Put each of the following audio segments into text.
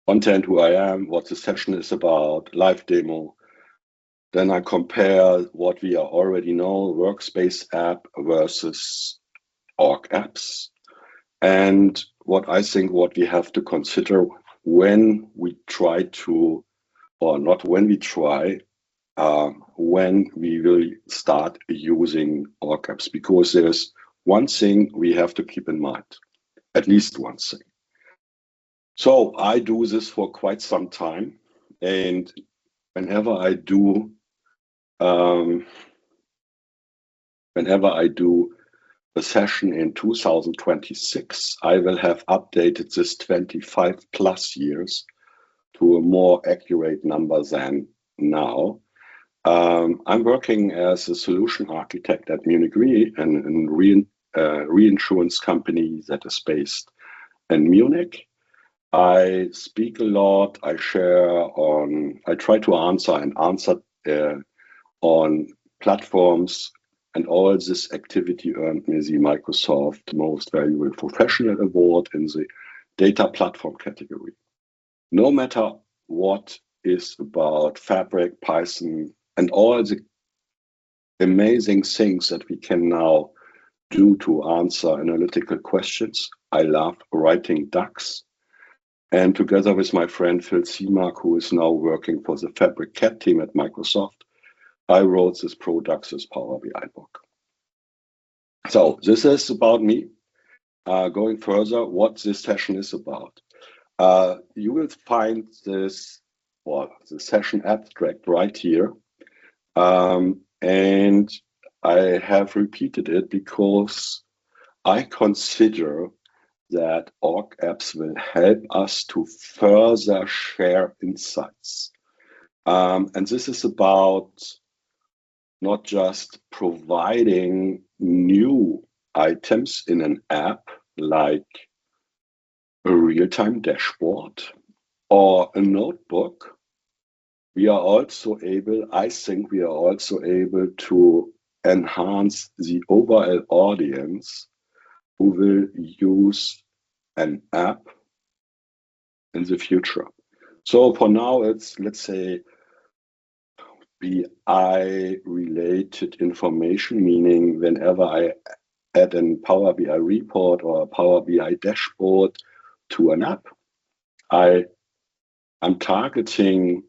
content, who I am, what the session is about, live demo. Then I compare what we already know, workspace app versus org apps, and what I think what we have to consider when we try to, or not when we try, when we will start using org apps, because there's one thing we have to keep in mind, at least one thing. So I do this for quite some time, and whenever I do a session in 2026, I will have updated this 25 plus years to a more accurate number than now. I'm working as a solution architect at Munich Re, a reinsurance company that is based in Munich. I speak a lot. I try to answer on platforms, and all this activity earned me the Microsoft Most Valuable Professional Award in the data platform category. No matter what is about Fabric, Python, and all the amazing things that we can now do to answer analytical questions, I love writing docs. And together with my friend Phil Seamark, who is now working for the Fabric Cat team at Microsoft, I wrote this Prodaxis Power BI book. So this is about me. Going further, what this session is about. You will find this, or the session abstract right here. And I have repeated it because I consider that org apps will help us to further share insights. And this is about not just providing new items in an app like a real-time dashboard or a notebook. We are also able, I think we are also able to enhance the overall audience who will use an app in the future. So for now, it's, let's say, BI related information, meaning whenever I add a Power BI report or a Power BI dashboard to an app, I'm targeting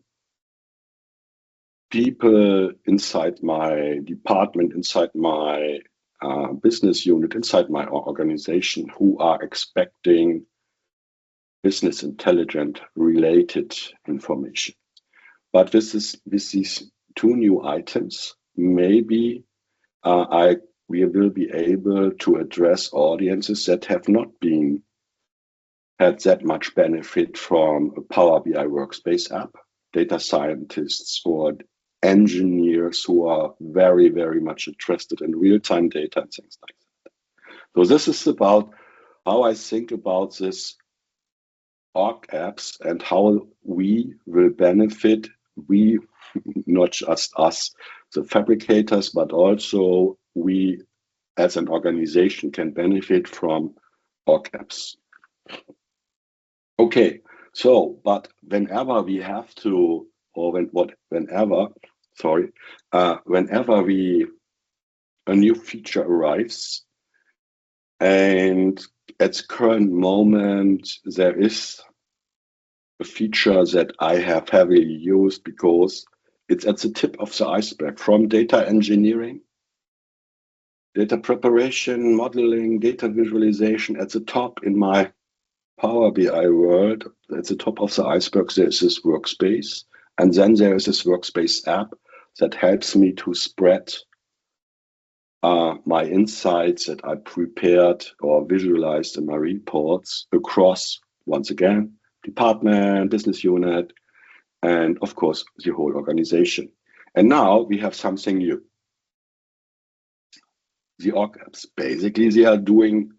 people inside my department, inside my business unit, inside my organization who are expecting business intelligence related information. But with these two new items, maybe we will be able to address audiences that have not had that much benefit from a Power BI workspace app, data scientists or engineers who are very, very much interested in real-time data and things like that. So this is about how I think about this org apps and how we will benefit, we, not just us, the fabricators, but also we as an organization can benefit from org apps. Okay, so, but whenever we have to, or whenever a new feature arrives, and at the current moment, there is a feature that I have heavily used because it's at the tip of the iceberg, from data engineering, data preparation, modeling, data visualization. At the top in my Power BI world, at the top of the iceberg, there's this workspace. And then there is this workspace app that helps me to spread my insights that I prepared or visualized in my reports across, once again, department, business unit, and of course, the whole organization. And now we have something new. The org apps, basically, they are doing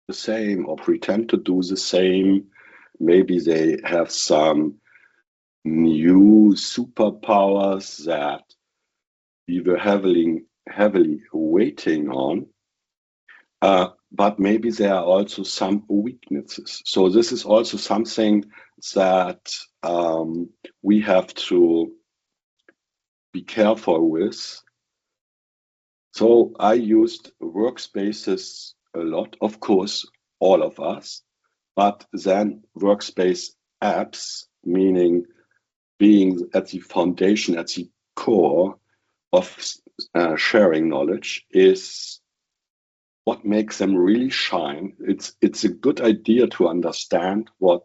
the same or pretend to do the same. Maybe they have some new superpowers that we were heavily waiting on. but maybe there are also some weaknesses. So this is also something that we have to be careful with. So I used workspaces a lot, of course, all of us, but then workspace apps, meaning being at the foundation, at the core of sharing knowledge, is what makes them really shine. It's a good idea to understand what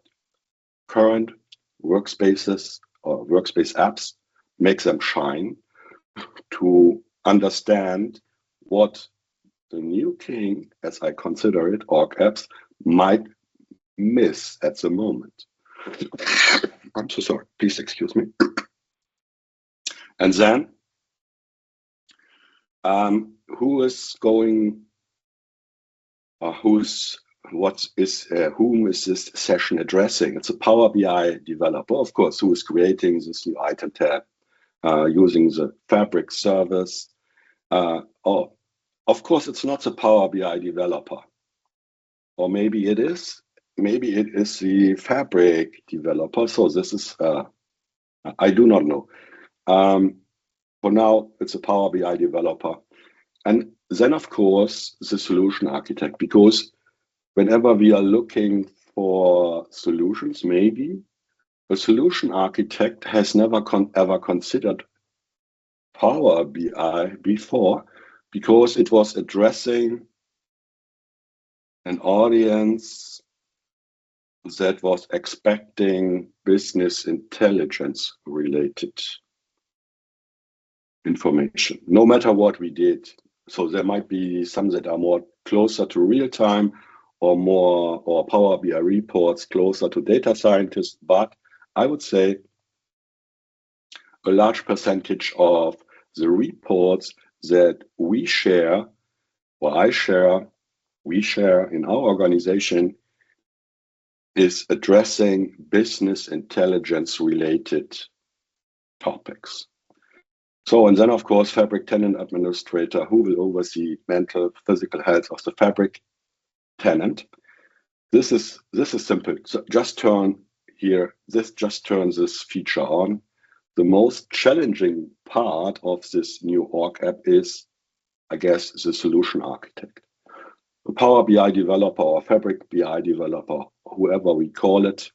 current workspaces or workspace apps make them shine, to understand what the new king, as I consider it, org apps, might miss at the moment. I'm so sorry, please excuse me. And then, who is going, whom is this session addressing? It's a Power BI developer, of course, who is creating this new item tab using the Fabric service. Oh, of course, it's not the Power BI developer. Or maybe it is. Maybe it is the Fabric developer. So this is, I do not know. For now, it's a Power BI developer. And then, of course, the solution architect, because whenever we are looking for solutions, maybe a solution architect has never ever considered Power BI before, because it was addressing an audience that was expecting business intelligence related information, no matter what we did. So there might be some that are more closer to real time or Power BI reports closer to data scientists, but I would say a large percentage of the reports that we share, or I share, we share in our organization is addressing business intelligence related topics. So, and then of course, Fabric tenant administrator who will oversee mental, physical health of the Fabric tenant. This is simple. So just turn here, just turns this feature on. The most challenging part of this new org app is, I guess, the solution architect. A Power BI developer or Fabric BI developer, whoever we call it,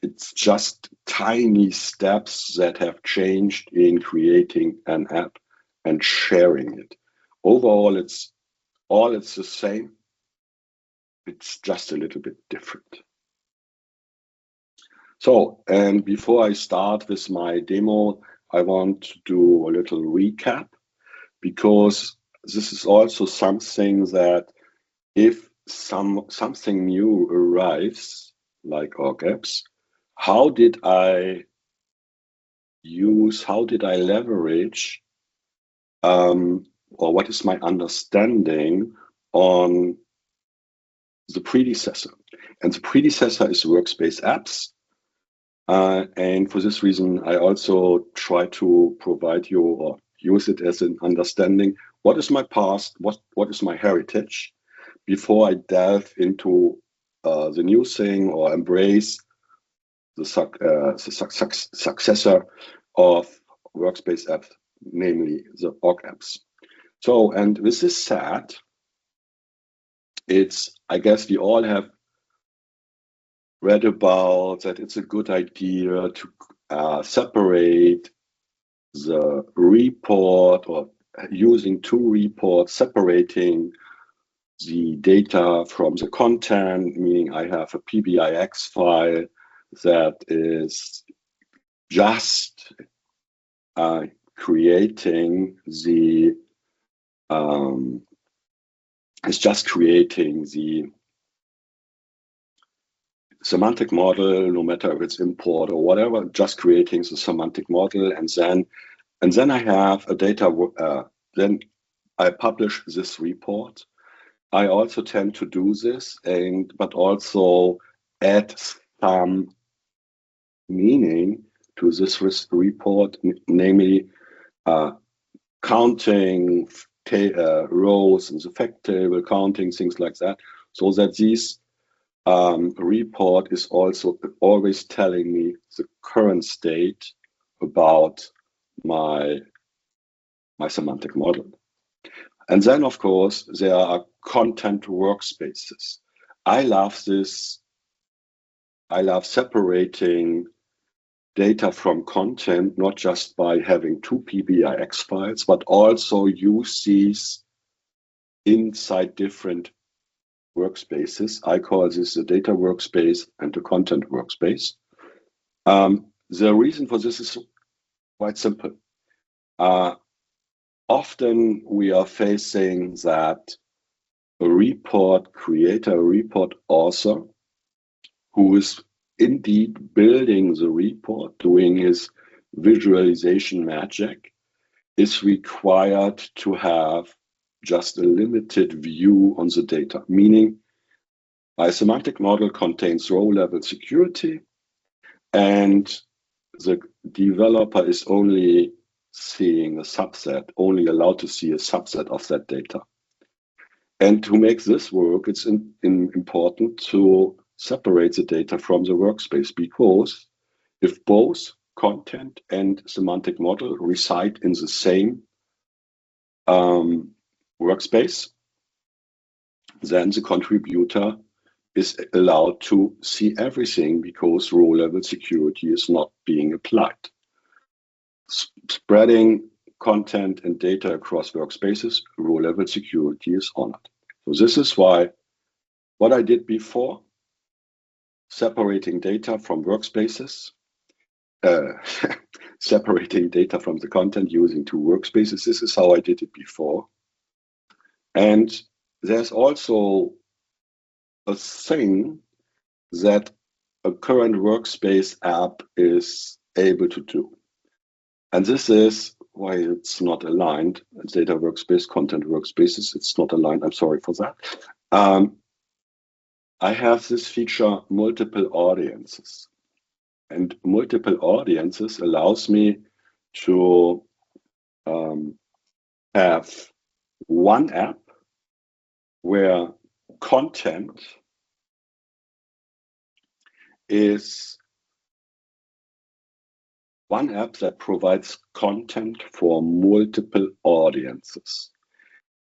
it's just tiny steps that have changed in creating an app and sharing it. Overall, it's the same. It's just a little bit different. So, and before I start with my demo, I want to do a little recap, because this is also something that if something new arrives, like org apps, how did I leverage, or what is my understanding on the predecessor? And the predecessor is workspace apps. And for this reason, I also try to provide you or use it as an understanding. What is my past? What is my heritage? Before I delve into the new thing or embrace the successor of workspace apps, namely the org apps. So, and with this said, I guess we all have read about that it's a good idea to separate the report, or using two reports, separating the data from the content, meaning I have a PBIX file that is just creating the semantic model, no matter if it's import or whatever, just creating the semantic model, and then I have a data. Then I publish this report. I also tend to do this, but also add some meaning to this report, namely counting rows in the fact table, counting, things like that, so that this report is also always telling me the current state about my semantic model. And then, of course, there are content workspaces. I love this. I love separating data from content, not just by having two PBIX files, but also use these inside different workspaces. I call this the data workspace and the content workspace. The reason for this is quite simple. Often we are facing that a report creator, a report author, who is indeed building the report, doing his visualization magic, is required to have just a limited view on the data, meaning my semantic model contains row-level security, and the developer is only seeing a subset, only allowed to see a subset of that data. And to make this work, it's important to separate the data from the workspace, because if both content and semantic model reside in the same workspace, then the contributor is allowed to see everything, because row-level security is not being applied. Spreading content and data across workspaces, row-level security is honored. So this is why what I did before, separating data from workspaces, separating data from the content using two workspaces, this is how I did it before. And there's also a thing that a current workspace app is able to do. And this is why it's not aligned. Data workspace, content workspaces, it's not aligned. I'm sorry for that. I have this feature, multiple audiences. And multiple audiences allows me to have one app where content is one app that provides content for multiple audiences.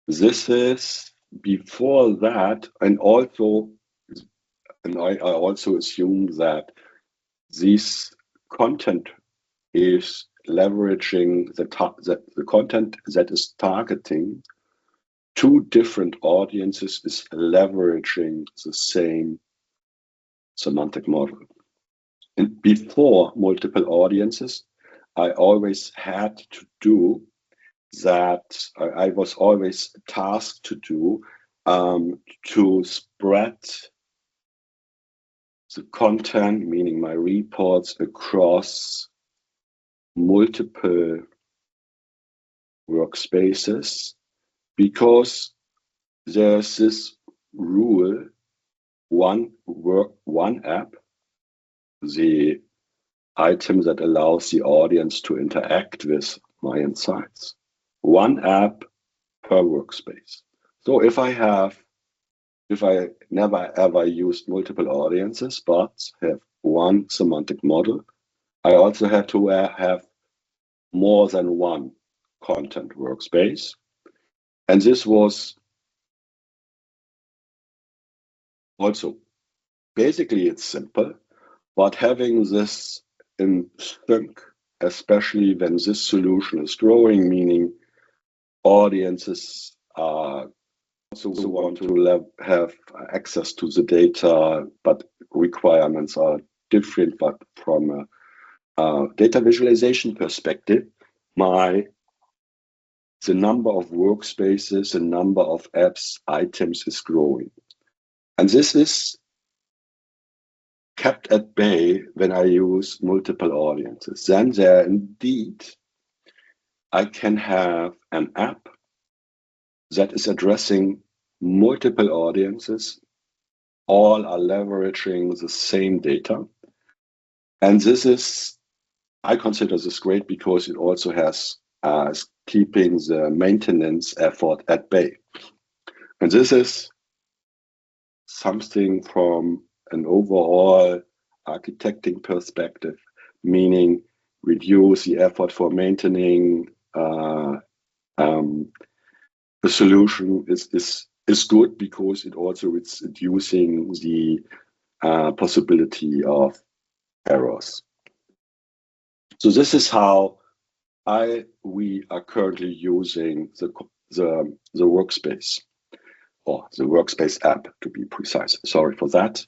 This is before that, and I also assume that this content is leveraging the content that is targeting two different audiences is leveraging the same semantic model. And before multiple audiences, I always had to do that. I was always tasked to do to spread the content, meaning my reports, across multiple workspaces, because there's this rule, one app, the item that allows the audience to interact with my insights. One app per workspace. So if I never ever used multiple audiences, but have one semantic model, I also had to have more than one content workspace. And this was also, basically it's simple, but having this in sync, especially when this solution is growing, meaning audiences also want to have access to the data, but requirements are different. But from a data visualization perspective, the number of workspaces, the number of apps, items is growing. And this is kept at bay when I use multiple audiences. Then there indeed, I can have an app that is addressing multiple audiences, all are leveraging the same data. And this is, I consider this great because it also has keeping the maintenance effort at bay. And this is something from an overall architecting perspective, meaning reduce the effort for maintaining the solution is good because it also is reducing the possibility of errors. So this is how we are currently using the workspace, or the workspace app to be precise. Sorry for that.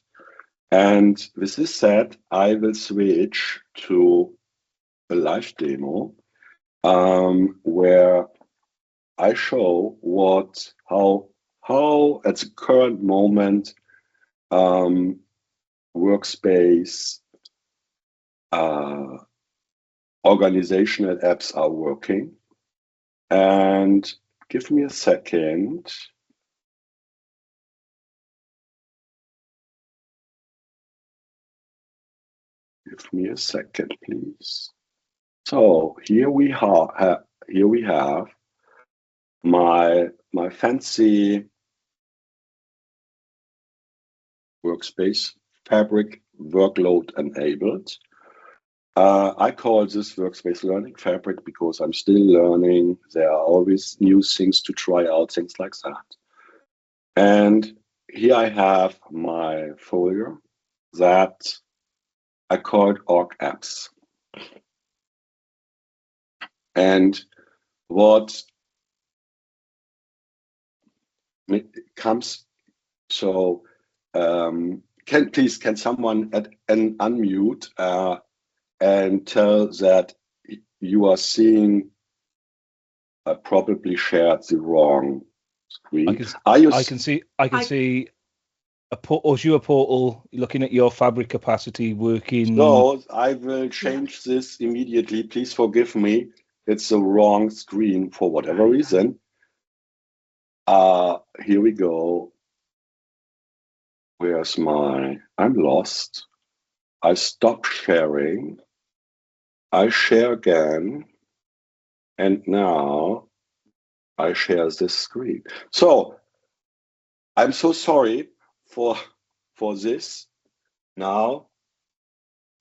And with this said, I will switch to a live demo where I show how at the current moment workspace organizational apps are working. And give me a second. Give me a second, please. So here we have my fancy workspace, Fabric workload enabled. I call this workspace learning Fabric because I'm still learning. There are always new things to try out, things like that. And here I have my folder that I called org apps. And what comes, so can someone unmute and tell that you are seeing probably shared the wrong screen? I can see a Azure portal looking at your Fabric capacity working. So I will change this immediately. Please forgive me. It's the wrong screen for whatever reason. Here we go. Where's I'm lost. I stop sharing. I share again. And now I share this screen. So I'm so sorry for this. Now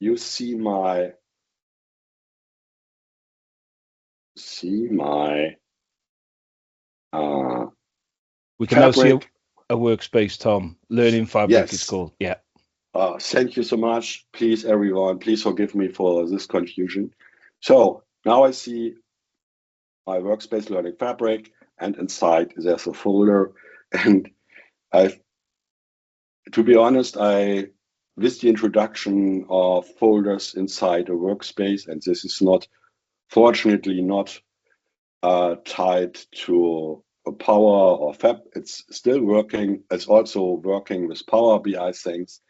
you see my we can now see a workspace, Tom. Learning Fabric, yes. It's called. Yeah. Thank you so much. Please, everyone, please forgive me for this confusion. So now I see my workspace Learning Fabric, and inside there's a folder. And to be honest, with the introduction of folders inside a workspace, and this is fortunately not tied to a Power or Fab, it's still working. It's also working with Power BI things.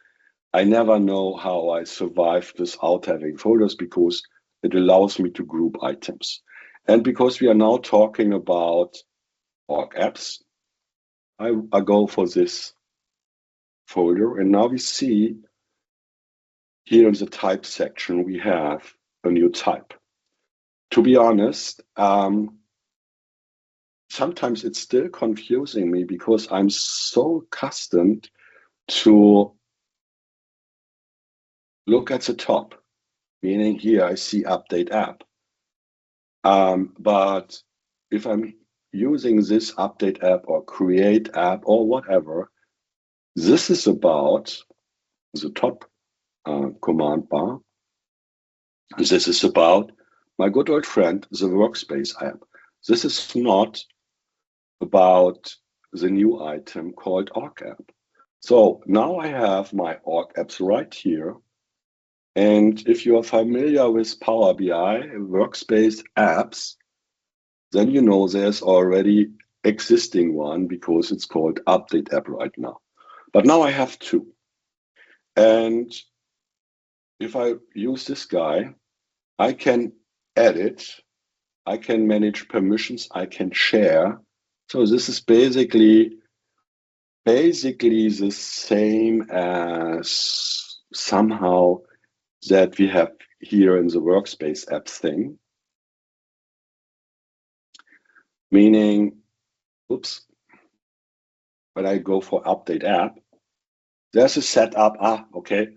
I never know how I survived without having folders because it allows me to group items. And because we are now talking about org apps, I go for this folder. And now we see here in the type section, we have a new type. To be honest, sometimes it's still confusing me because I'm so accustomed to look at the top, meaning here I see update app. But if I'm using this update app or create app or whatever, this is about the top command bar. This is about my good old friend, the workspace app. This is not about the new item called org app. So now I have my org apps right here. And if you are familiar with Power BI, workspace apps, then you know there's already existing one because it's called update app right now. But now I have two. And if I use this guy, I can edit, I can manage permissions, I can share. So this is basically the same as somehow that we have here in the workspace apps thing. meaning, oops, when I go for update app, there's a setup, okay,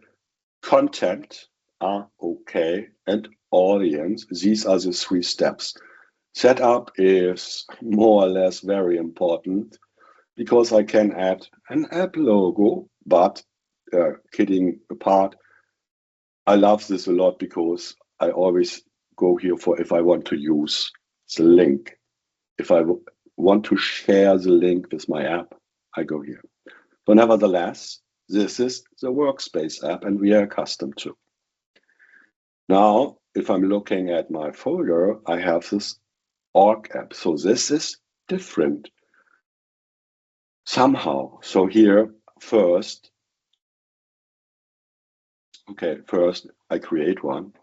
content, okay, and audience. These are the 3 steps. Setup is more or less very important because I can add an app logo, but kidding apart, I love this a lot because I always go here for if I want to use the link. If I want to share the link with my app, I go here. So nevertheless, this is the workspace app and we are accustomed to. Now, if I'm looking at my folder, I have this org app. So this is different somehow. So here first, I create one.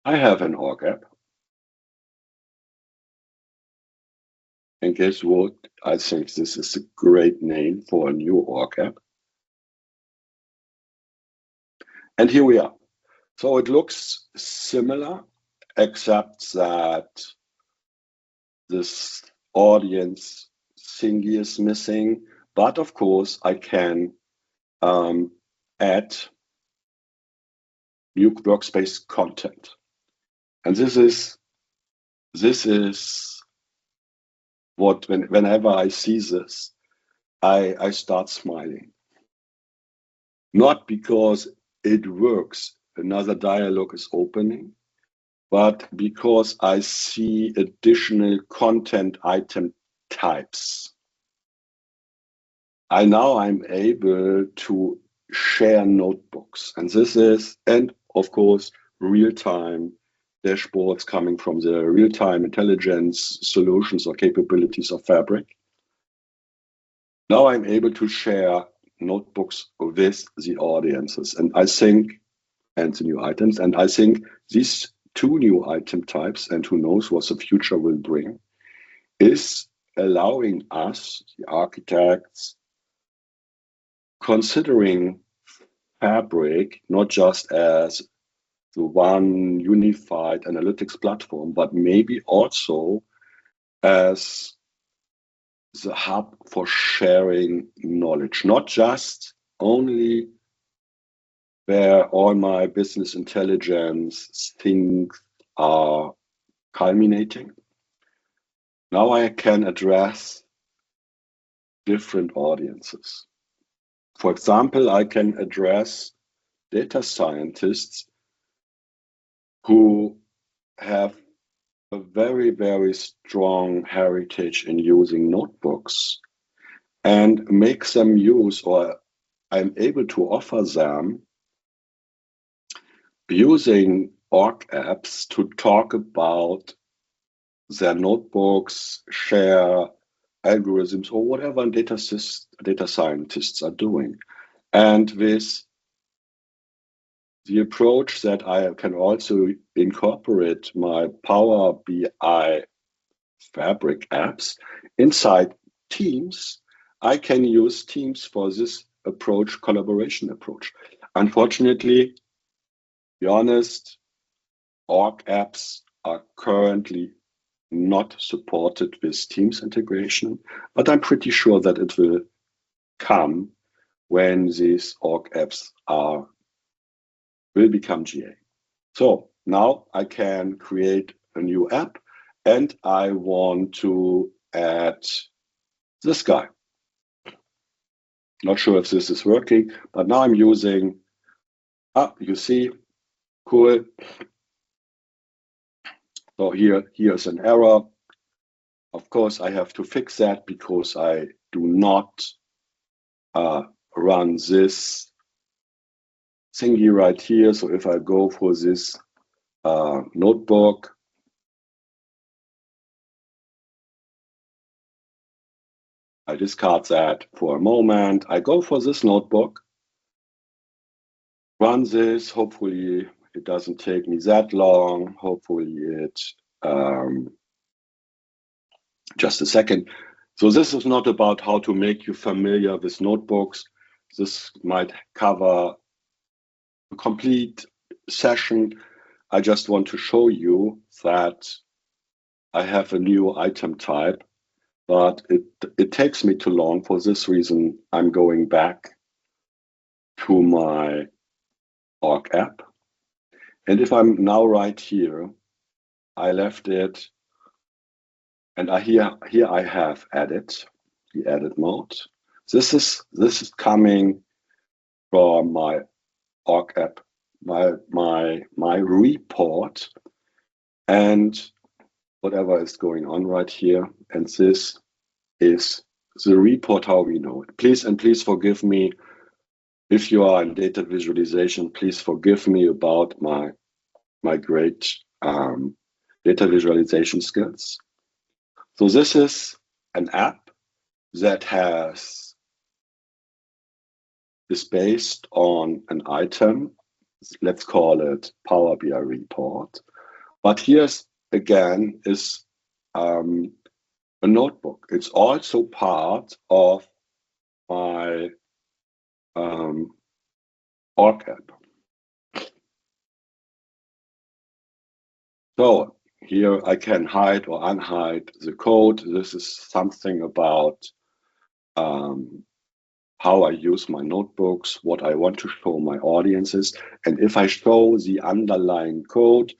I have an org app. And guess what? I think this is a great name for a new org app. And here we are. So it looks similar, except that this audience thingy is missing. But of course, I can add new workspace content. And this is what, whenever I see this, I start smiling. Not because it works, another dialog is opening, but because I see additional content item types. I'm able to share notebooks, and of course, real-time dashboards coming from the real-time intelligence solutions or capabilities of Fabric. Now I'm able to share notebooks with the audiences, and the new items, and I think these 2 new item types, and who knows what the future will bring, is allowing us, the architects, considering Fabric not just as the one unified analytics platform, but maybe also as the hub for sharing knowledge, not just only where all my business intelligence things are culminating. Now I can address different audiences. For example, I can address data scientists who have a very, very strong heritage in using notebooks and make them use, or I'm able to offer them using org apps to talk about their notebooks, share algorithms, or whatever data scientists are doing. And with the approach that I can also incorporate my Power BI Fabric apps inside Teams, I can use Teams for this approach, collaboration approach. Unfortunately, to be honest, org apps are currently not supported with Teams integration, but I'm pretty sure that it will come when these org apps will become GA. So now I can create a new app and I want to add this guy. Not sure if this is working, but now I'm using, you see, cool. So here's an error. Of course, I have to fix that because I do not run this thingy right here. So if I go for this notebook, I discard that for a moment. I go for this notebook, run this. Hopefully it doesn't take me that long. Hopefully it, just a second. So this is not about how to make you familiar with notebooks. This might cover a complete session, I just want to show you that I have a new item type, but it takes me too long. For this reason, I'm going back to my org app. And if I'm now right here, I left it, and here I have edit, the edit mode. This is coming from my org app, my report, and whatever is going on right here. And this is the report, how we know it. Please forgive me if you are in data visualization. Please forgive me about my great data visualization skills. So this is an app that is based on an item. Let's call it Power BI report. But here's again is a notebook. It's also part of my org app. So here I can hide or unhide the code. This is something about how I use my notebooks, what I want to show my audiences. And if I show the underlying code,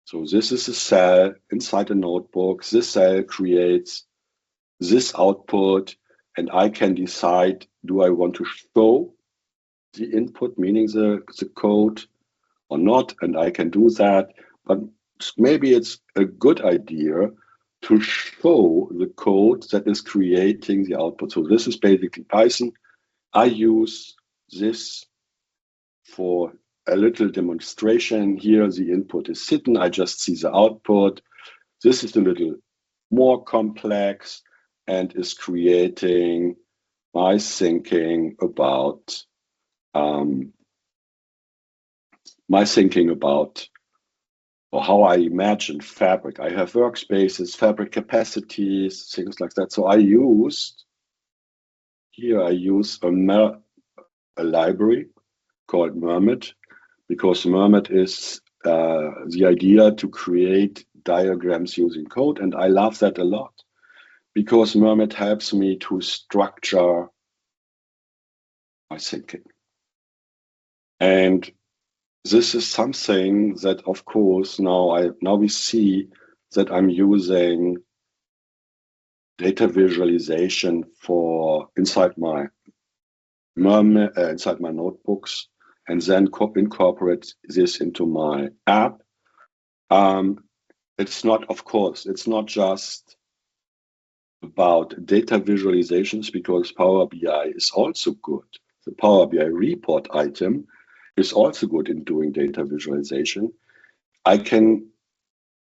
so this is a cell inside a notebook, this cell creates this output, and I can decide, do I want to show the input, meaning the code, or not? And I can do that, but maybe it's a good idea to show the code that is creating the output. So this is basically Python. I use this for a little demonstration. Here the input is hidden. I just see the output. This is a little more complex and is creating my thinking about or how I imagine fabric. I have workspaces, fabric capacities, things like that. So I use a library called Mermit, because Mermit is the idea to create diagrams using code. And I love that a lot, because Mermit helps me to structure my thinking. And this is something that, of course, now we see that I'm using data visualization for inside my notebooks, and then incorporate this into my app. It's not just about data visualizations, because Power BI is also good. The Power BI report item is also good in doing data visualization.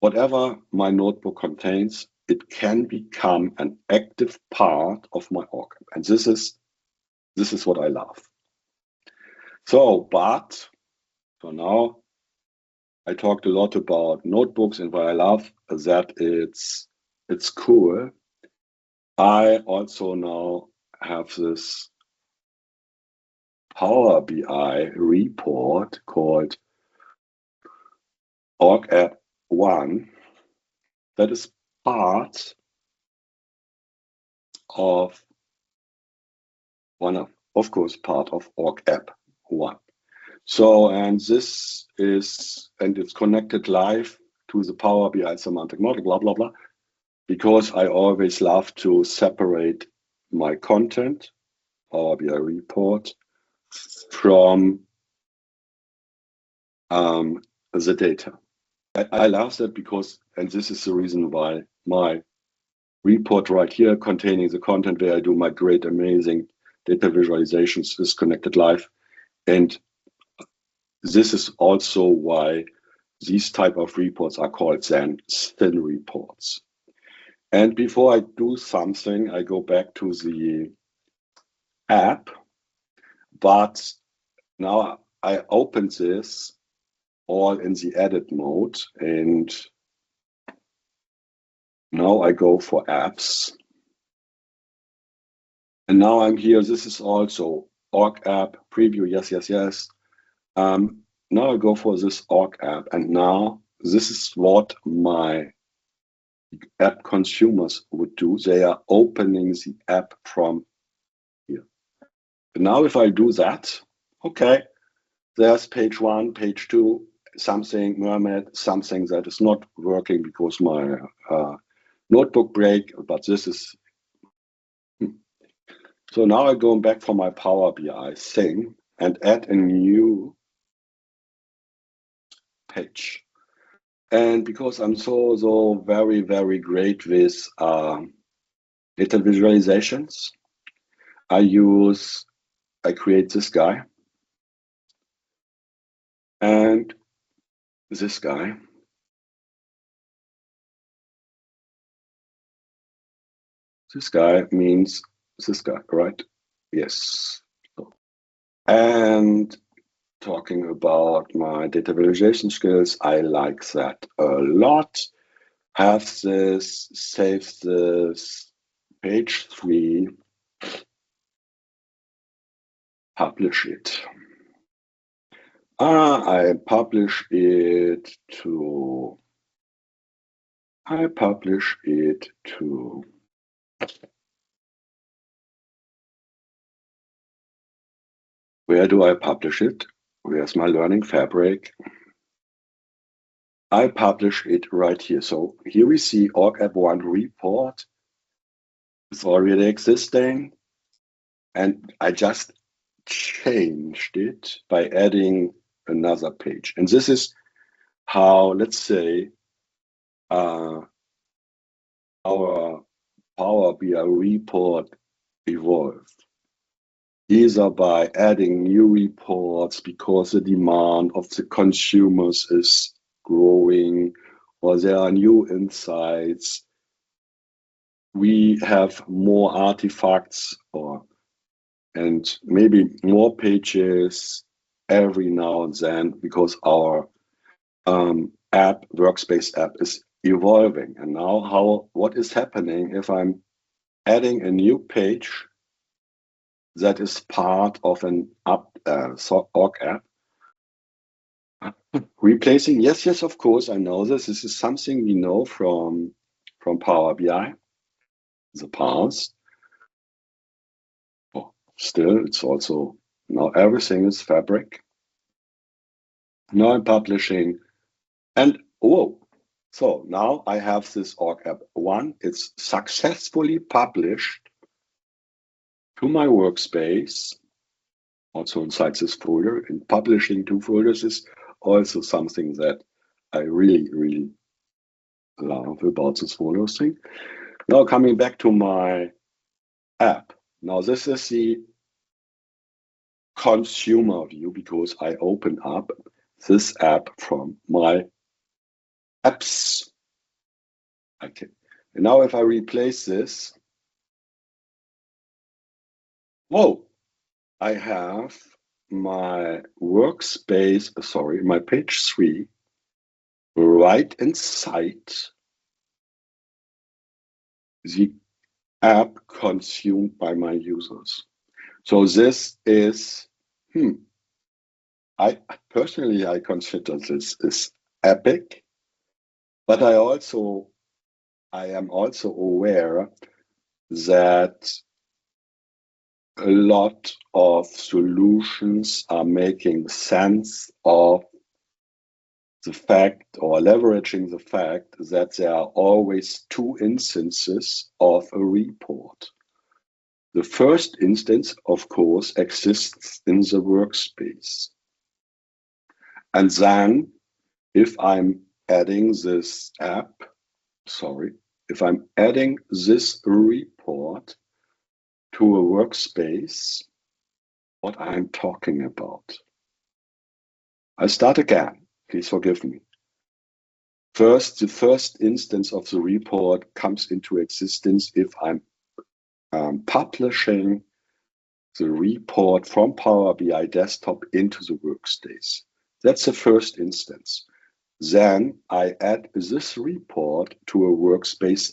Whatever my notebook contains, it can become an active part of my org. And this is what I love. So now I talked a lot about notebooks and what I love, that it's cool. I also now have this Power BI report called Org App 1 that is part of part of Org App 1. So, and it's connected live to the Power BI semantic model, blah, blah, blah, because I always love to separate my content, Power BI report, from the data. I love that because, and this is the reason why my report right here containing the content where I do my great, amazing data visualizations is connected live. And this is also why these type of reports are called then thin reports. And before I do something, I go back to the app, but now I open this all in the edit mode, and now I go for apps. And now I'm here. This is also org app preview. Yes. now I go for this org app, and now this is what my app consumers would do. They are opening the app from here. And now if I do that, okay, there's page 1, page 2, something mermaid, something that is not working because my notebook break, but this is. So now I'm going back for my Power BI thing and add a new page. And because I'm so very great with data visualizations, I create this guy and this guy. This guy means this guy, right? Yes. And talking about my data visualization skills, I like that a lot. Have this, save this, page 3, publish it. I publish it to. Where do I publish it? Where's my learning fabric? I publish it right here. So here we see org app 1 report. It's already existing. And I just changed it by adding another page. And this is how, let's say, our Power BI report evolved. Either by adding new reports because the demand of the consumers is growing, or there are new insights. We have more artifacts and maybe more pages every now and then because our workspace app is evolving. And now what is happening if I'm adding a new page that is part of an org app? Replacing, yes, of course, I know this. This is something we know from Power BI, the past. Oh, still, it's also, now everything is fabric. Now I'm publishing, and whoa, so now I have this org app 1. It's successfully published to my workspace, also inside this folder. And publishing 2 folders is also something that I really love about this folder thing. Now coming back to my app. Now this is the consumer view because I open up this app from my apps. Okay. And now if I replace this, whoa, I have my workspace, my page 3 right inside the app consumed by my users. So this is, I personally consider this is epic, but I am also aware that a lot of solutions are making sense of the fact or leveraging the fact that there are always 2 instances of a report. The first instance, of course, exists in the workspace. And then if I'm adding this if I'm adding this report to a workspace, what I'm talking about. I start again, please forgive me. First, the first instance of the report comes into existence if I'm publishing the report from Power BI desktop into the workspace. That's the first instance. Then I add this report to a workspace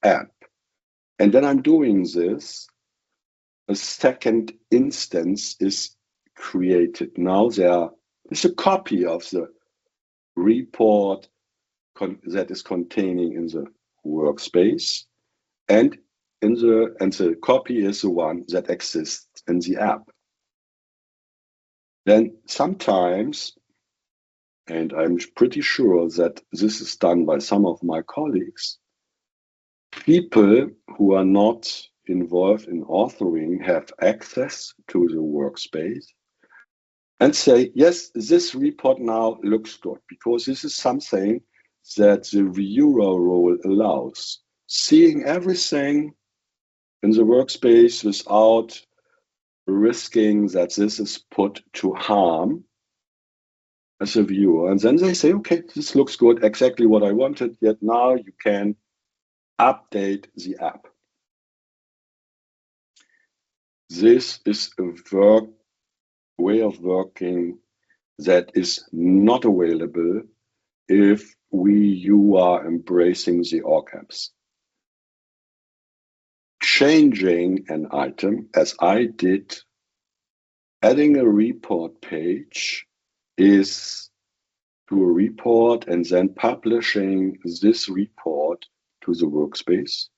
app. And when I'm doing this, a second instance is created. Now there are is a copy of the report that is containing in the workspace, and the copy is the one that exists in the app. Then sometimes, and I'm pretty sure that this is done by some of my colleagues, people who are not involved in authoring have access to the workspace and say, yes, this report now looks good, because this is something that the viewer role allows. Seeing everything in the workspace without risking that this is put to harm as a viewer. And then they say, okay, this looks good, exactly what I wanted, yet now you can update the app. This is a way of working that is not available if you are embracing the all caps. Changing an item, as I did, adding a report page is to a report and then publishing this report to the workspace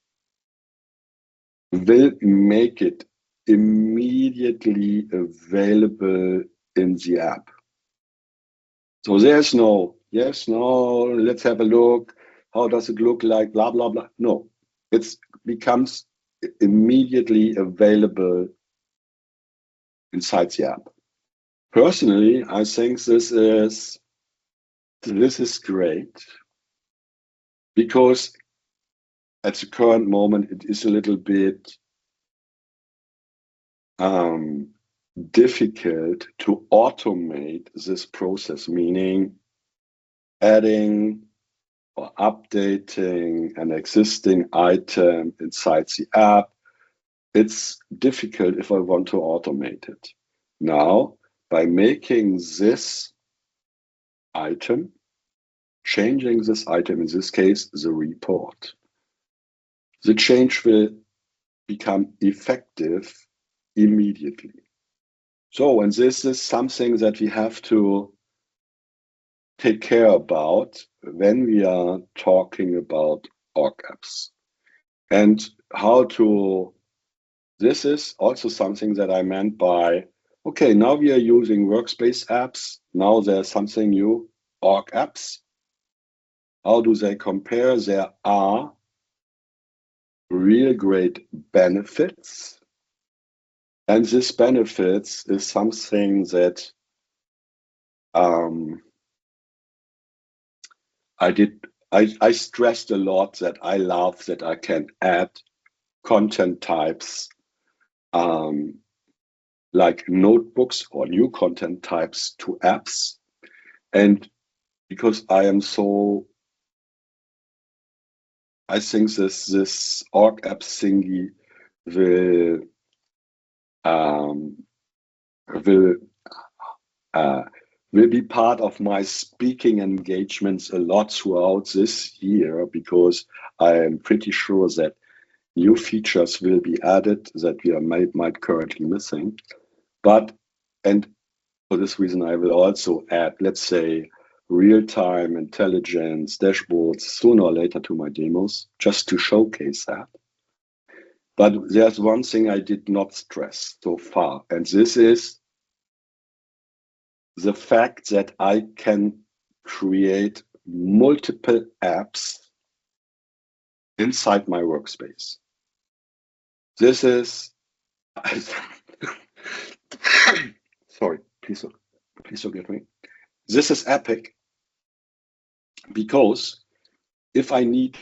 will make it immediately available in the app. So there's no, yes, no, let's have a look. How does it look like? Blah, blah, blah. No, it becomes immediately available inside the app. Personally, I think this is great, because at the current moment it is a little bit difficult to automate this process, meaning adding or updating an existing item inside the app. It's difficult if I want to automate it. Now, by making this item, changing this item, in this case, the report, the change will become effective immediately. So, and this is something that we have to take care about when we are talking about org apps. And this is also something that I meant by, okay, now we are using workspace apps. Now there's something new, org apps. How do they compare? There are real great benefits. And this benefits is something that I stressed a lot, that I love that I can add content types like notebooks or new content types to apps. And because I think this org app thingy will be part of my speaking engagements a lot throughout this year, because I am pretty sure that new features will be added that we might currently missing. And for this reason, I will also add, let's say, real-time intelligence dashboards sooner or later to my demos, just to showcase that. But there's one thing I did not stress so far, and this is the fact that I can create multiple apps inside my workspace. This is, sorry, please forgive me. This is epic, because if I need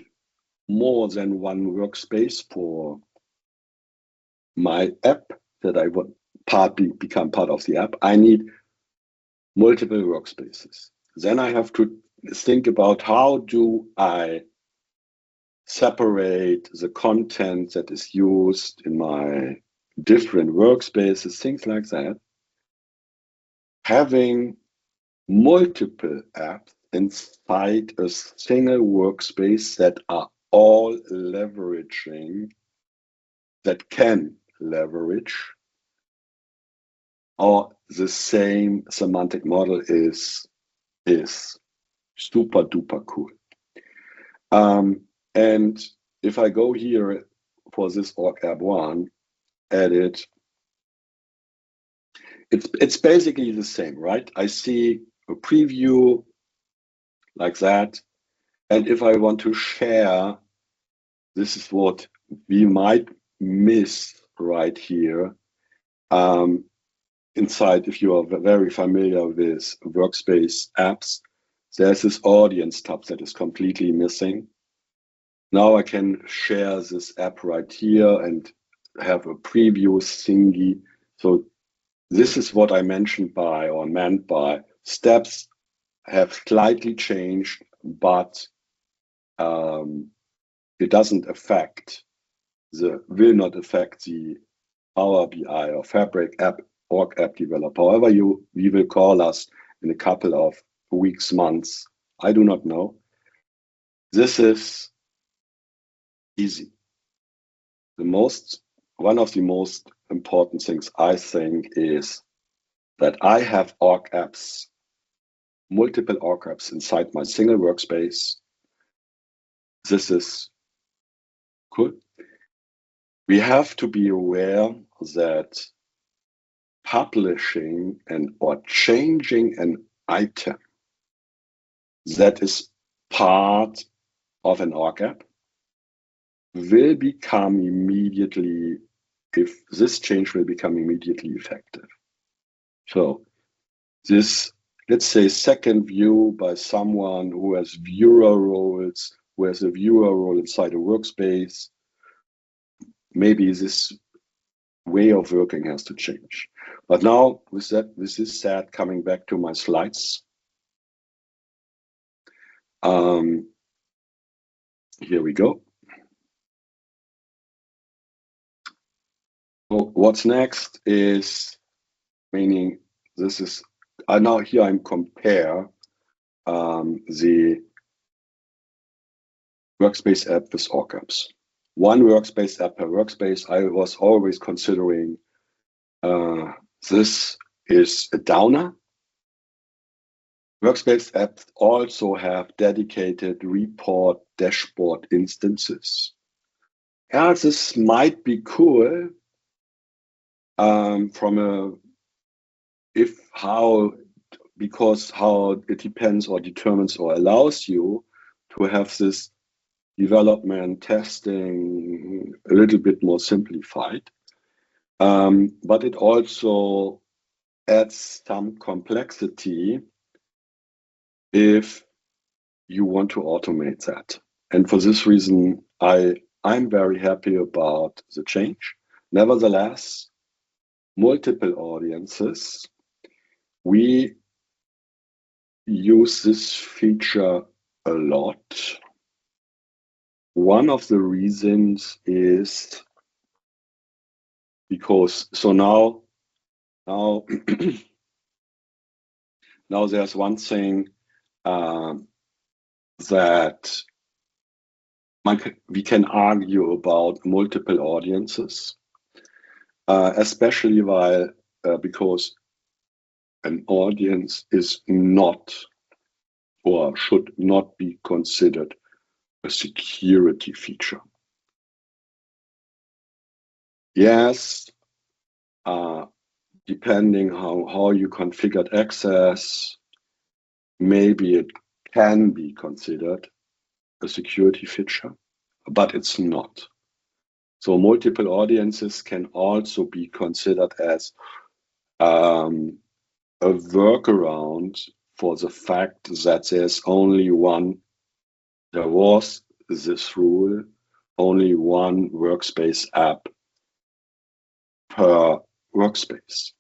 more than one workspace for my app that I would become part of the app, I need multiple workspaces. Then I have to think about, how do I separate the content that is used in my different workspaces, things like that. Having multiple apps inside a single workspace that are all that can leverage or the same semantic model is super duper cool. And if I go here for this org app one, edit, it's basically the same, right? I see a preview like that. And if I want to share, this is what we might miss right here. Inside, if you are very familiar with workspace apps, there's this audience tab that is completely missing. Now I can share this app right here and have a preview thingy. So this is what I mentioned by, or meant by, steps have slightly changed, but it doesn't affect will not affect the Power BI or Fabric app org app developer, however we will call us in a couple of weeks, months. I do not know. This is easy. One of the most important things I think is that I have org apps, multiple org apps inside my single workspace. This is cool. We have to be aware that publishing or changing an item that is part of an org app will become immediately, if this change will become immediately effective. So this, let's say, second view by someone who has viewer roles, who has a viewer role inside a workspace, maybe this way of working has to change. But now with this said, coming back to my slides, here we go. So what's next is, meaning this is, now here I'm compare the workspace app with org apps. One workspace app per workspace. I was always considering this is a downer. Workspace apps also have dedicated report dashboard instances. Yeah, this might be cool because how it depends or determines or allows you to have this development testing a little bit more simplified. But it also adds some complexity if you want to automate that. And for this reason, I'm very happy about the change. Nevertheless, multiple audiences, we use this feature a lot. One of the reasons is because, so now now there's one thing that we can argue about multiple audiences, especially because an audience is not or should not be considered a security feature. Yes, depending how you configured access, maybe it can be considered a security feature, but it's not. So multiple audiences can also be considered as a workaround for the fact that there was this rule, only one workspace app per workspace.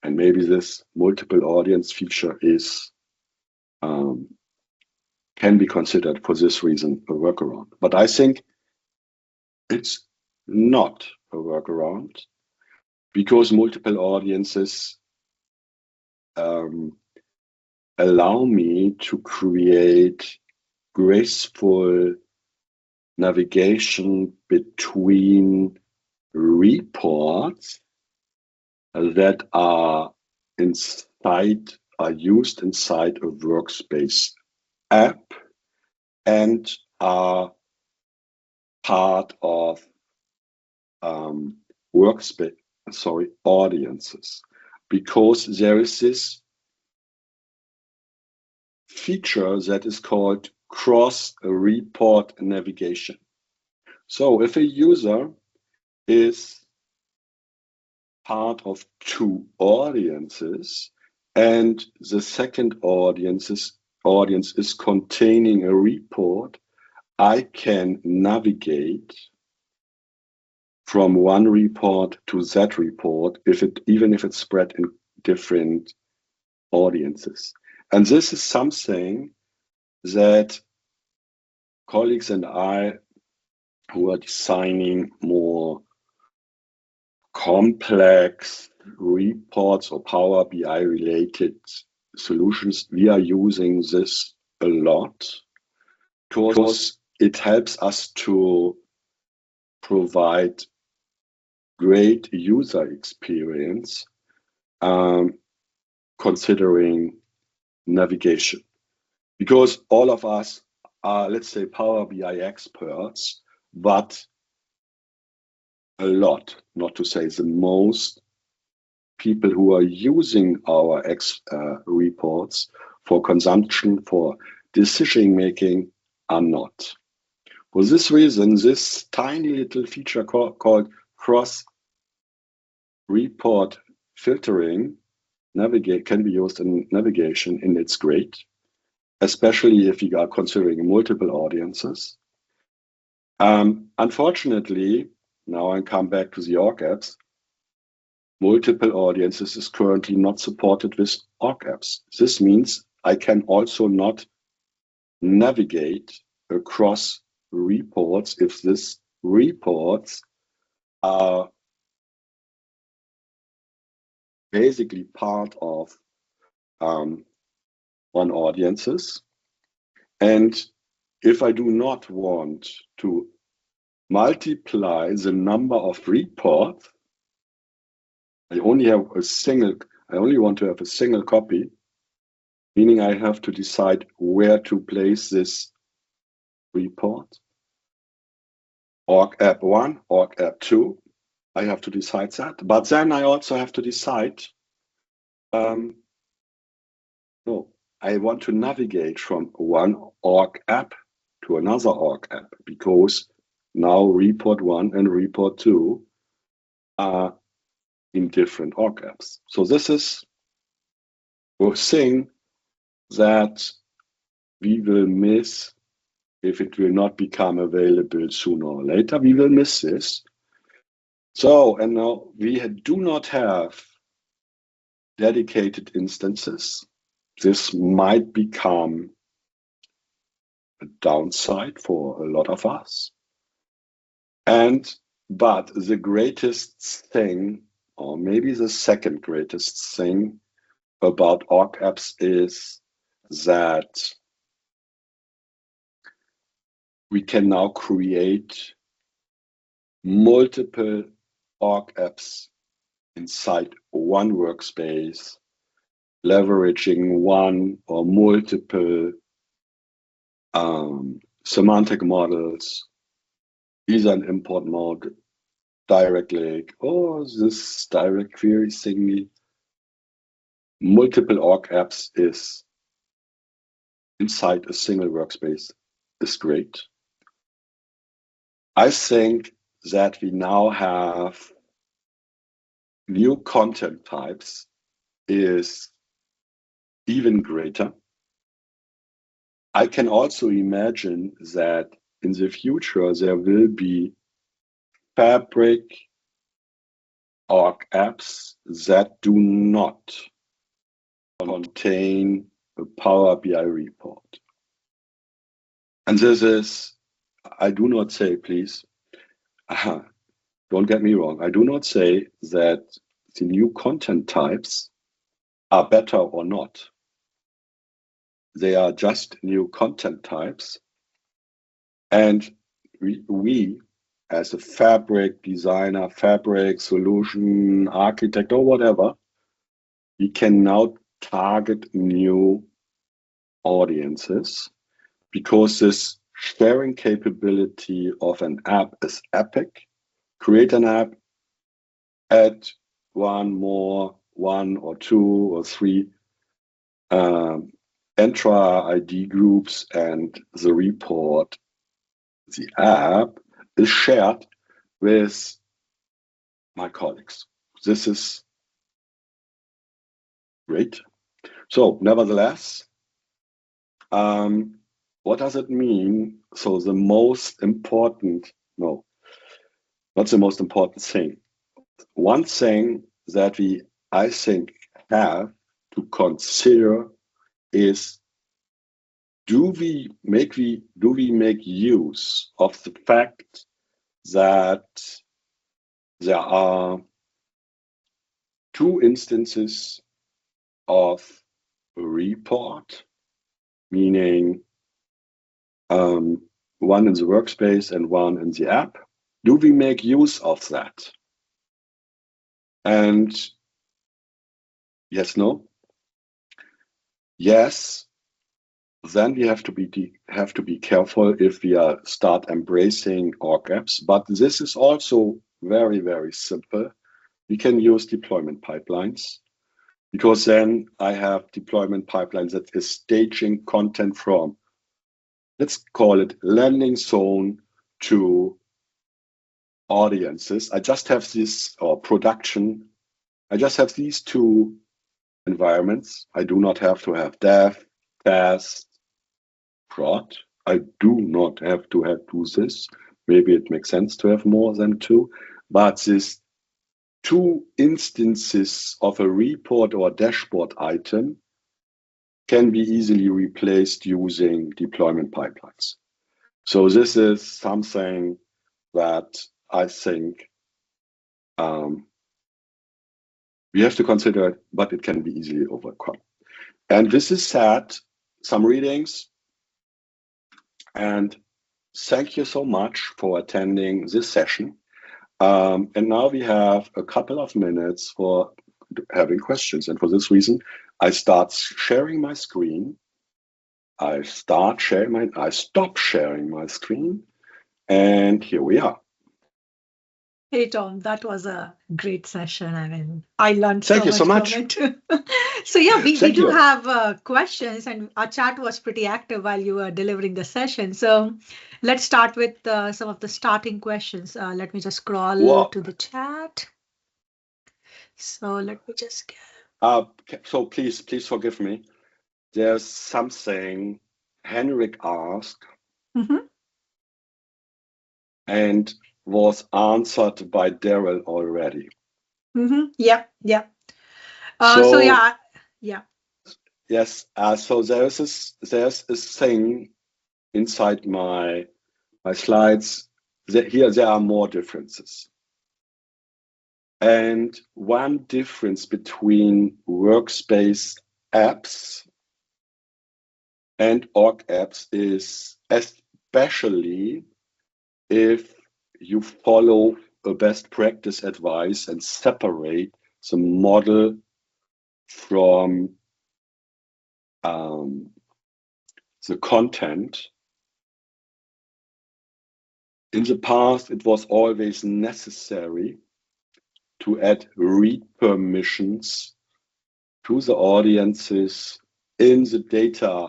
And maybe this multiple audience feature can be considered for this reason a workaround. But I think it's not a workaround because multiple audiences allow me to create graceful navigation between reports that are used inside a workspace app and are part of audiences, because there is this feature that is called cross-report navigation. So if a user is part of two audiences and the second audience is containing a report, I can navigate from one report to that report, even if it's spread in different audiences. And this is something that colleagues and I, who are designing more complex reports or Power BI related solutions, we are using this a lot because it helps us to provide great user experience considering navigation. Because all of us are, let's say, Power BI experts, but a lot, not to say the most, people who are using our reports for consumption, for decision making, are not. For this reason, this tiny little feature called cross report filtering can be used in navigation, and it's great, especially if you are considering multiple audiences. Unfortunately, now I come back to the org apps, multiple audiences is currently not supported with org apps. This means I can also not navigate across reports if these reports are basically part of one audiences. And if I do not want to multiply the number of reports, I only want to have a single copy, meaning I have to decide where to place this report. Org app 1, org app 2, I have to decide that. But then I also have to decide, no, I want to navigate from one org app to another org app, because now report 1 and report 2 are in different org apps. So this is a thing that we will miss if it will not become available sooner or later. We will miss this. So, and now we do not have dedicated instances. This might become a downside for a lot of us. But the greatest thing, or maybe the second greatest thing about org apps, is that we can now create multiple org apps inside one workspace, leveraging one or multiple semantic models, either an import mode, direct lake, or this direct query thingy. Multiple org apps is inside a single workspace is great. I think that we now have new content types is even greater. I can also imagine that in the future there will be Fabric org apps that do not contain a Power BI report. And this is, I do not say, please, don't get me wrong, I do not say that the new content types are better or not. They are just new content types. And we as a fabric designer, fabric solution architect, or whatever, we can now target new audiences because this sharing capability of an app is epic. Create an app, add one or two or three Entra ID groups, and the report, the app, is shared with my colleagues. This is great. So nevertheless, what does it mean? So the most important, no, not the most important thing. One thing that I think, have to consider is, do we make use of the fact that there are two instances of a report, meaning one in the workspace and one in the app? Do we make use of that? And yes, no. Yes, then we have to be careful if we start embracing org apps. But this is also very, very simple. We can use deployment pipelines, because then I have deployment pipelines that is staging content from, let's call it, landing zone to audiences. I just have this, or production. I just have these two environments. I do not have to have dev, test, prod. I do not have to do this. Maybe it makes sense to have more than two, but this two instances of a report or dashboard item can be easily replaced using deployment pipelines. So this is something that I think we have to consider, but it can be easily overcome. And this is said, some readings, and thank you so much for attending this session. And now we have a couple of minutes for having questions. And for this reason, I start sharing my screen. I stop sharing my screen. And here we are. Hey, Tom, that was a great session. I mean, I learned so Thank you so much much. from it. So yeah, we Thank do you. have questions, and our chat was pretty active while you were delivering the session. So let's start with some of the starting questions. Let me just scroll Wow. to the chat. So let me just get. So please forgive me. There's something Henrik asked and was answered by Daryl already. Yeah. So yeah. Yes. So there's this thing inside my slides. Here there are more differences. And one difference between workspace apps and org apps is, especially if you follow a best practice advice and separate the model from the content. In the past, it was always necessary to add read permissions to the audiences in the data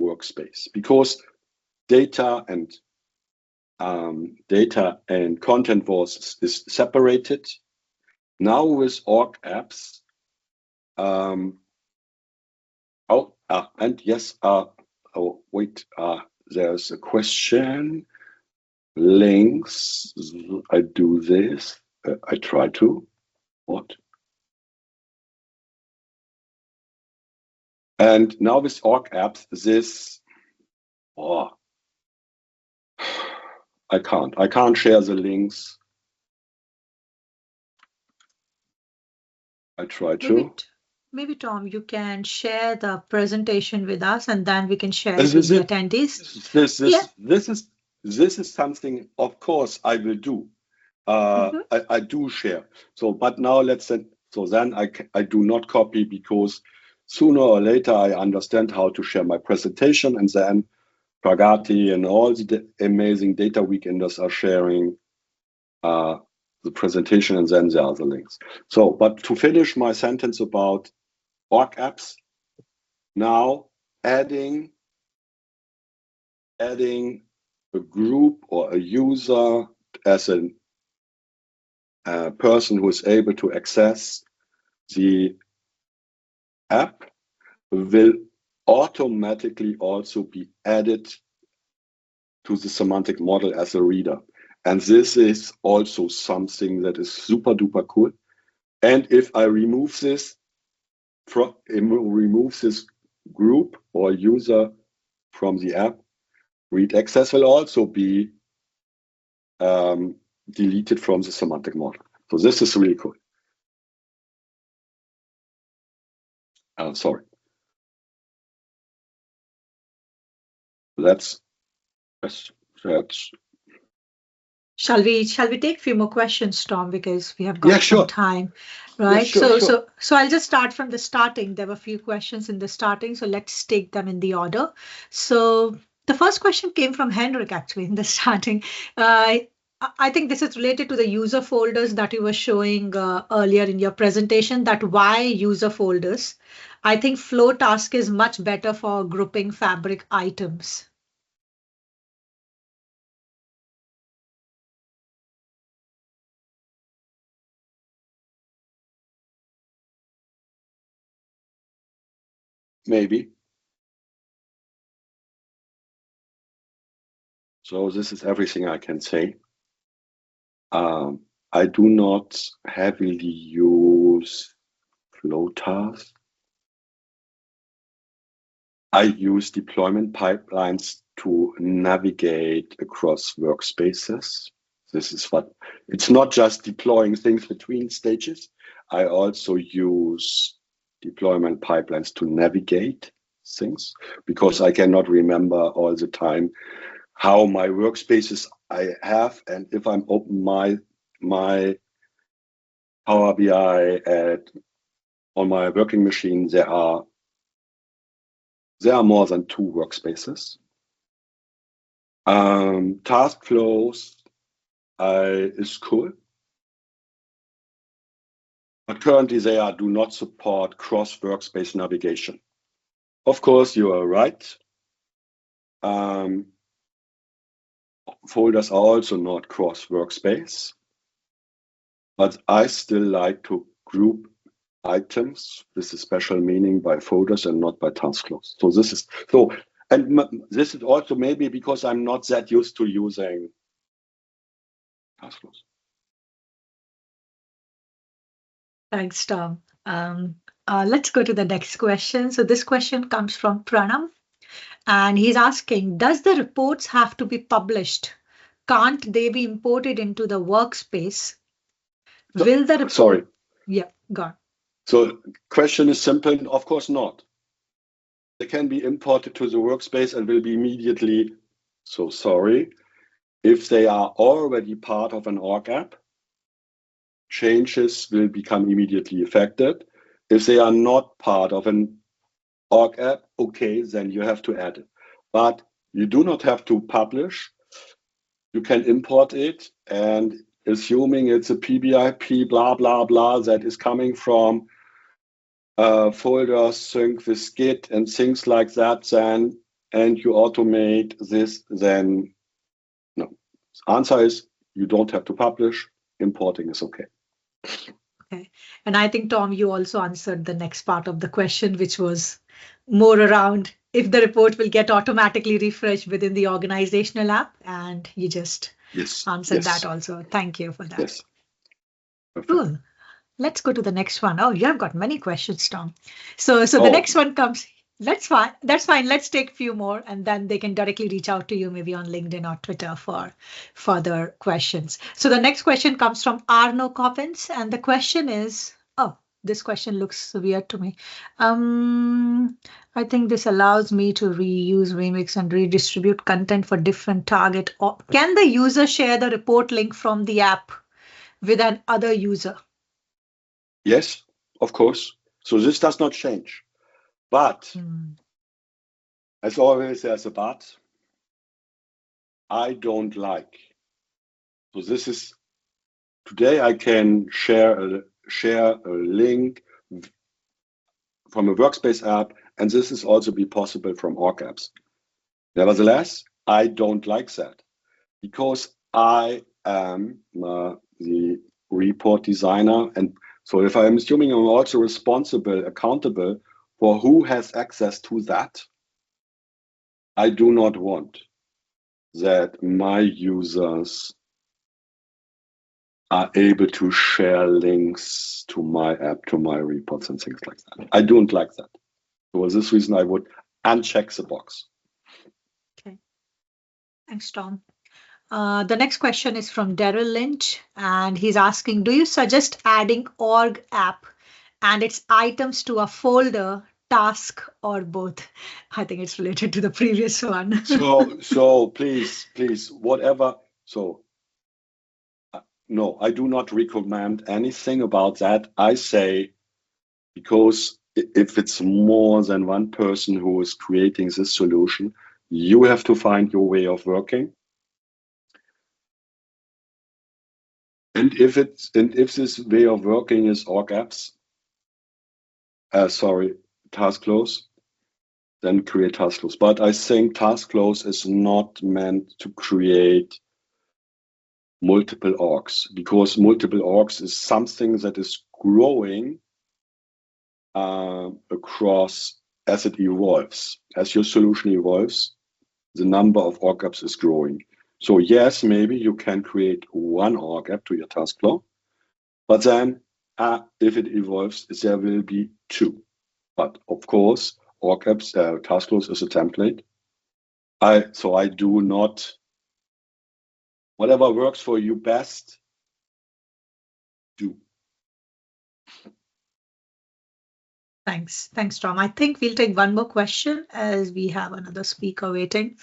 workspace, because data and content is separated. Now with org apps, there's a question. Links. I do this. I try to. What? And now with org apps, this. Oh, I can't share the links. I try to. Maybe Tom, you can share the presentation with us, and then we can share it with the attendees. This this is something, of course, I will do. I do share. So, but now then I do not copy, because sooner or later I understand how to share my presentation, and then Pragati and all the amazing data weekenders are sharing the presentation, and then there are the links. So, but to finish my sentence about org apps, now adding a group or a user as a person who is able to access the app will automatically also be added to the semantic model as a reader. And this is also something that is super duper cool. And if I remove this group or user from the app, read access will also be deleted from the semantic model. So this is really cool. Sorry. That's. Shall we take a few more questions, Tom, because we have got some time, right? Yeah, sure. So I'll just start from the starting. There were a few questions in the starting, so let's take them in the order. So the first question came from Henrik, actually, in the starting. I think this is related to the user folders that you were showing earlier in your presentation, that why user folders? I think flow task is much better for grouping fabric items. Maybe. So this is everything I can say. I do not heavily use flow tasks. I use deployment pipelines to navigate across workspaces. This is what, it's not just deploying things between stages. I also use deployment pipelines to navigate things, because I cannot remember all the time how my workspaces I have, and if I'm open my Power BI on my working machine, there are more than 2 workspaces. Task flows is cool, but currently they do not support cross workspace navigation. Of course, you are right. Folders are also not cross workspace, but I still like to group items with a special meaning by folders and not by task flows. So this is this is also maybe because I'm not that used to using task flows. Thanks, Tom. Let's go to the next question. So this question comes from Pranam, and he's asking, does the reports have to be published? Can't they be imported into the workspace? Will the report... Sorry. Yeah, go on. So question is simple. Of course not. They can be imported to the workspace and will be immediately, so sorry, if they are already part of an org app, changes will become immediately affected. If they are not part of an org app, okay, then you have to add it. But you do not have to publish. You can import it, and assuming it's a PBIP, blah, blah, blah, that is coming from folders sync with Git and things like that, then, and you automate this, then no. Answer is you don't have to publish. Importing is okay. Okay. And I think, Tom, you also answered the next part of the question, which was more around if the report will get automatically refreshed within the organizational app, and you just answered that also. Thank you for that. Yes. Perfect. Cool. Let's go to the next one. Oh, you have got many questions, Tom. So the next one comes. That's fine. That's fine. Let's take a few more, and then they can directly reach out to you, maybe on LinkedIn or Twitter, for further questions. So the next question comes from Arno Coppins, and the question is, oh, this question looks weird to me. I think this allows me to reuse, remix, and redistribute content for different target. Or can the user share the report link from the app with an other user? Yes, of course. So this does not change. But as always, there's a but. I don't like. So this is today. I can share a link from a workspace app, and this is also be possible from org apps. Nevertheless, I don't like that because I am the report designer, and so if I'm assuming I'm also responsible, accountable for who has access to that, I do not want that my users are able to share links to my app, to my reports and things like that. I don't like that. For this reason, I would uncheck the box. Okay. Thanks, Tom. The next question is from Daryl Lynch, and he's asking, do you suggest adding org app and its items to a folder, task, or both? I think it's related to the previous one. So please, whatever. So no, I do not recommend anything about that. I say, because if it's more than one person who is creating this solution, you have to find your way of working. And if this way of working is org apps, task flows, then create task flows. But I think task flows is not meant to create multiple orgs, because multiple orgs is something that is growing across as it evolves. As your solution evolves, the number of org apps is growing. So yes, maybe you can create one org app to your task flow, but then if it evolves, there will be two. But of course, org apps, task flows is a template. So I do not. Whatever works for you best, do. Thanks, Tom. I think we'll take one more question as we have another speaker waiting.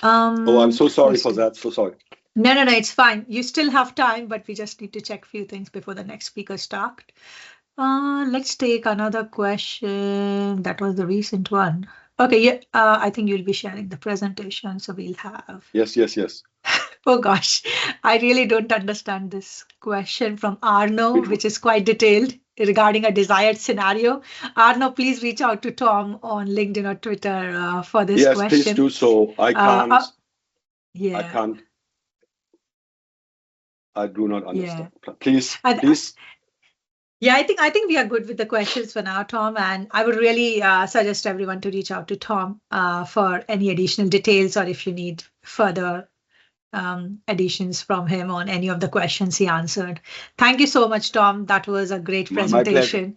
I'm so sorry for that. So sorry. No, it's fine. You still have time, but we just need to check a few things before the next speaker starts. Let's take another question. That was the recent one. Okay, yeah. I think you'll be sharing the presentation, so we'll have. Yes. Oh gosh, I really don't understand this question from Arno, which is quite detailed regarding a desired scenario. Arno, please reach out to Tom on LinkedIn or Twitter for this question. Yes, please do so. I can't. Yeah. I can't. I do not understand. Yeah. Please. Yeah, I think we are good with the questions for now, Tom, and I would really suggest everyone to reach out to Tom for any additional details, or if you need further additions from him on any of the questions he answered. Thank you so much, Tom. That was a great presentation.